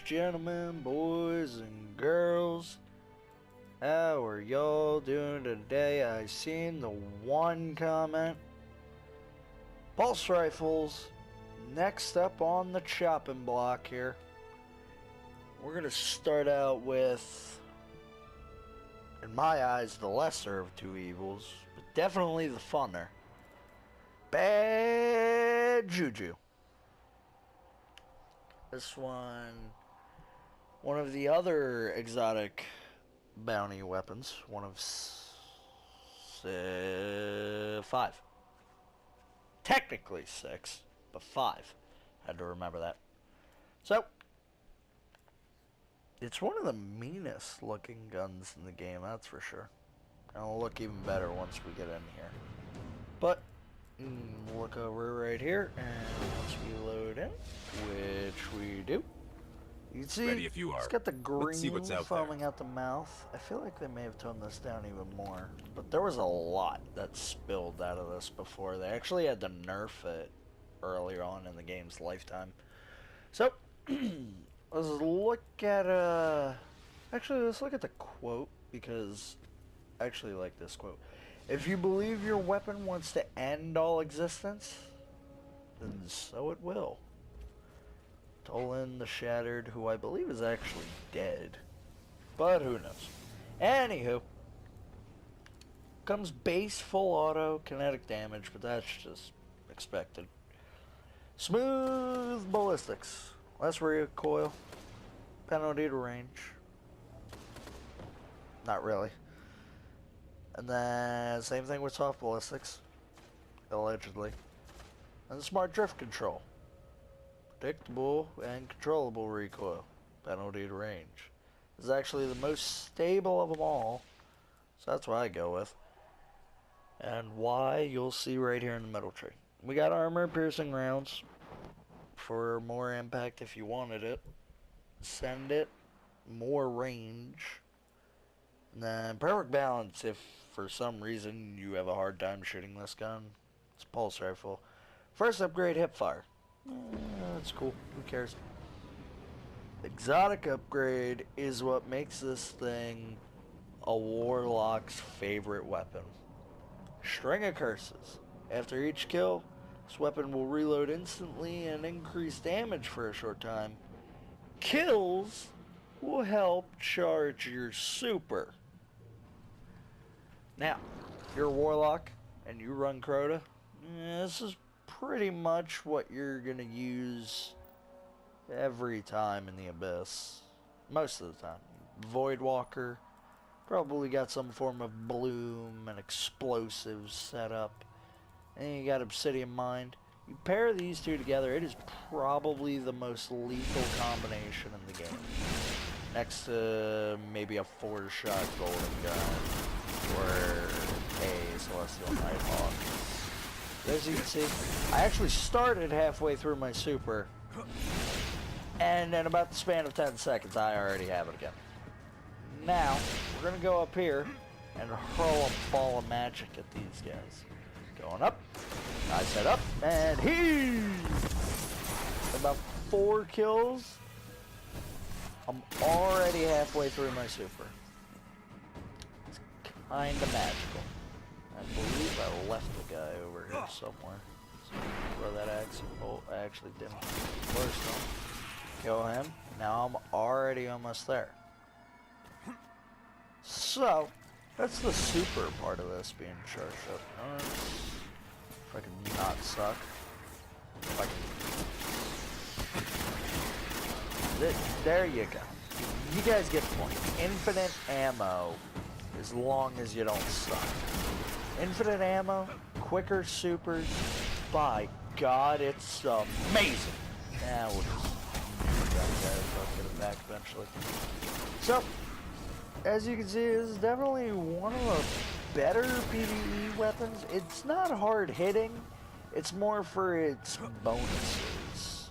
gentlemen, boys and girls, how are y'all doing today? I seen the one comment. Pulse rifles, next up on the chopping block here. We're gonna start out with, in my eyes, the lesser of two evils, but definitely the funner. Bad JuJu. This one of the other exotic bounty weapons, one of 5. Technically 6, but 5. Had to remember that. So, it's one of the meanest looking guns in the game, that's for sure. And it'll look even better once we get in here. But, look over right here, and once we load in, which we do, you can see Ready if you are. It's got the green out foaming there. out the mouth. I feel like they may have toned this down even more, but there was a lot that spilled out of this before. They actually had to nerf it earlier on in the game's lifetime. So, let's look at let's look at the quote, because I actually like this quote. If you believe your weapon wants to end all existence, then so it will. Tolan the Shattered, who I believe is actually dead, but who knows. Anywho, comes base full auto kinetic damage, but that's just expected. Smooth ballistics, less recoil, penalty to range. Not really. And then same thing with soft ballistics, allegedly. And smart drift control. Predictable and controllable recoil, penalty to range. This is actually the most stable of them all, so that's what I go with. And why, you'll see right here in the middle tree. We got armor piercing rounds for more impact if you wanted it. Send it, more range. And then perfect balance if for some reason you have a hard time shooting this gun. It's a pulse rifle. First upgrade, hip fire. That's cool. Who cares? Exotic upgrade is what makes this thing a warlock's favorite weapon. String of curses. After each kill, this weapon will reload instantly and increase damage for a short time. Kills will help charge your super. Now, if you're a warlock and you run Crota, this is pretty much what you're gonna use every time in the Abyss. Most of the time. Voidwalker probably got some form of bloom and explosives set up. And you got Obsidian Mind. You pair these two together, it is probably the most lethal combination in the game. Next to maybe a 4-shot golden gun or a Celestial Nighthawk. As you can see, I actually started halfway through my super, and in about the span of 10 seconds, I already have it again. Now, we're going to go up here and hurl a ball of magic at these guys. Going up, I set up, and about 4 kills, I'm already halfway through my super. It's kind of magical. I believe I left the guy over here somewhere. So throw that axe bolt. I actually didn't. First one. Kill him. Now I'm already almost there. So, that's the super part of this being charged up. If I can not suck. If I can... There you go. You guys get the point. Infinite ammo as long as you don't suck. Infinite ammo, quicker supers, by God, it's amazing. Now we'll just I'll get it back eventually. So, as you can see, this is definitely one of the better PvE weapons. It's not hard hitting, it's more for its bonuses.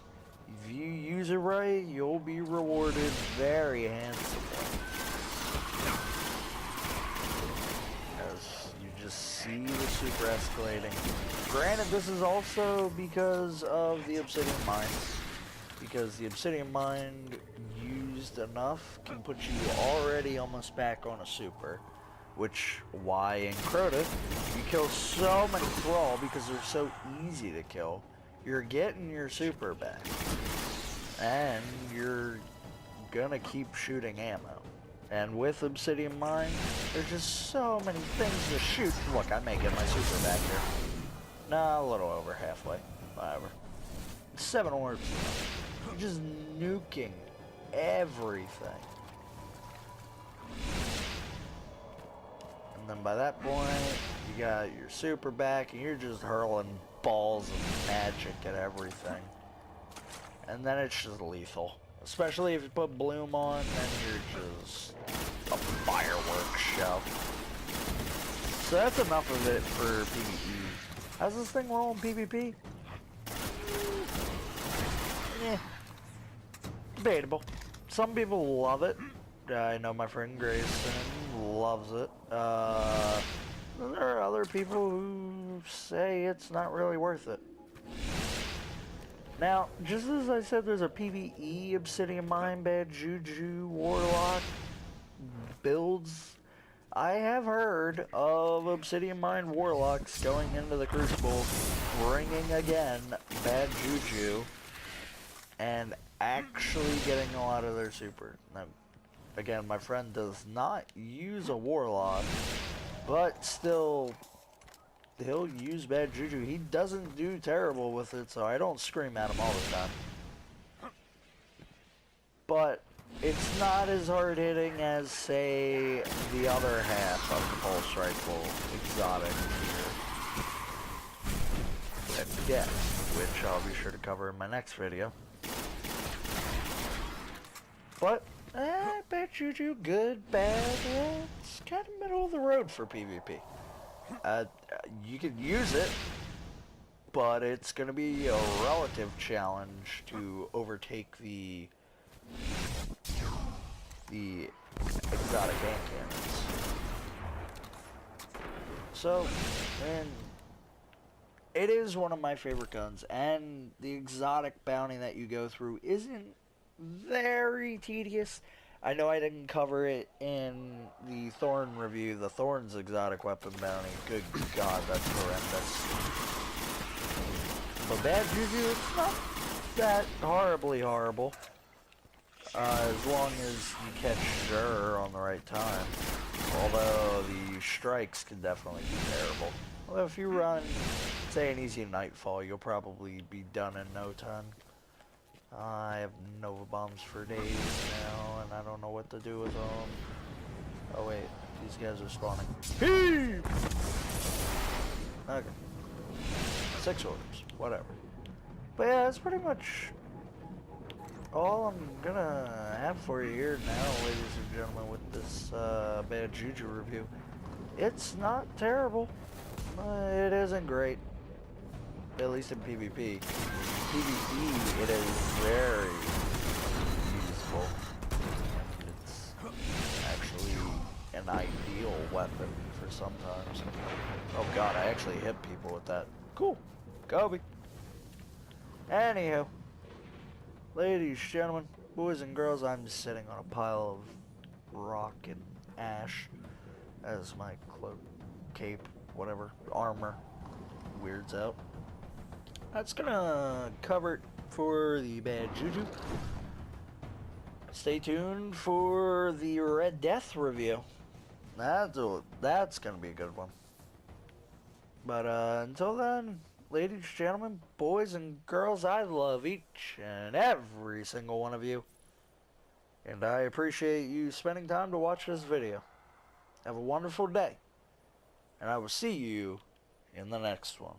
If you use it right, you'll be rewarded very handsomely. See the super escalating. Granted, this is also because of the Obsidian Mind. Because the Obsidian Mind used enough can put you already almost back on a super. Which, why in Crota, you kill so many Thrall because they're so easy to kill. You're getting your super back. And you're gonna keep shooting ammo. And with Obsidian Mine, there's just so many things to shoot. Look, I may get my super back here. Nah, a little over halfway. Whatever. 7 orbs. You're just nuking everything. And then by that point, you got your super back, and you're just hurling balls of magic at everything. And then it's just lethal. Especially if you put Bloom on, then you're just a fireworks show. So that's enough of it for PvE. How's this thing roll in PvP? Eh. Debatable. Some people love it. I know my friend Grayson loves it. There are other people who say it's not really worth it. Now, just as I said there's a PvE Obsidian Mine, Bad JuJu, Warlock builds, I have heard of Obsidian Mine Warlocks going into the Crucible, bringing again Bad JuJu, and actually getting a lot of their super. Now, again, my friend does not use a Warlock, but still, he'll use Bad JuJu. He doesn't do terrible with it, so I don't scream at him all the time. But it's not as hard hitting as, say, the other half of the Pulse Rifle exotic here. And Death, which I'll be sure to cover in my next video. But Bad JuJu, good, bad, it's kind of middle of the road for PvP. You could use it, but it's going to be a relative challenge to overtake the exotic hand cannons. So, and it is one of my favorite guns, and the exotic bounty that you go through isn't very tedious. I know I didn't cover it in the Thorn review, the Thorn's exotic weapon bounty. Good God, that's horrendous. But Bad JuJu, it's not that horribly horrible. As long as you catch Sure on the right time. Although the strikes can definitely be terrible. Although if you run, say, an easy Nightfall, you'll probably be done in no time. I have Nova Bombs for days now, and I don't know what to do with them. Oh wait, these guys are spawning. Heave! Okay. 6 orders, whatever. But yeah, that's pretty much all I'm gonna have for you here now, ladies and gentlemen, with this Bad JuJu review. It's not terrible. It isn't great. At least in PvP. PvE, it is very useful. It's actually an ideal weapon for sometimes. Oh god, I actually hit people with that. Cool. Kobe. Anywho. Ladies, gentlemen, boys and girls, I'm just sitting on a pile of rock and ash as my cloak, cape, whatever, armor weirds out. That's gonna cover it for the Bad JuJu. Stay tuned for the Red Death review. That's gonna be a good one. But until then, ladies, gentlemen, boys and girls, I love each and every single one of you. And I appreciate you spending time to watch this video. Have a wonderful day. And I will see you in the next one.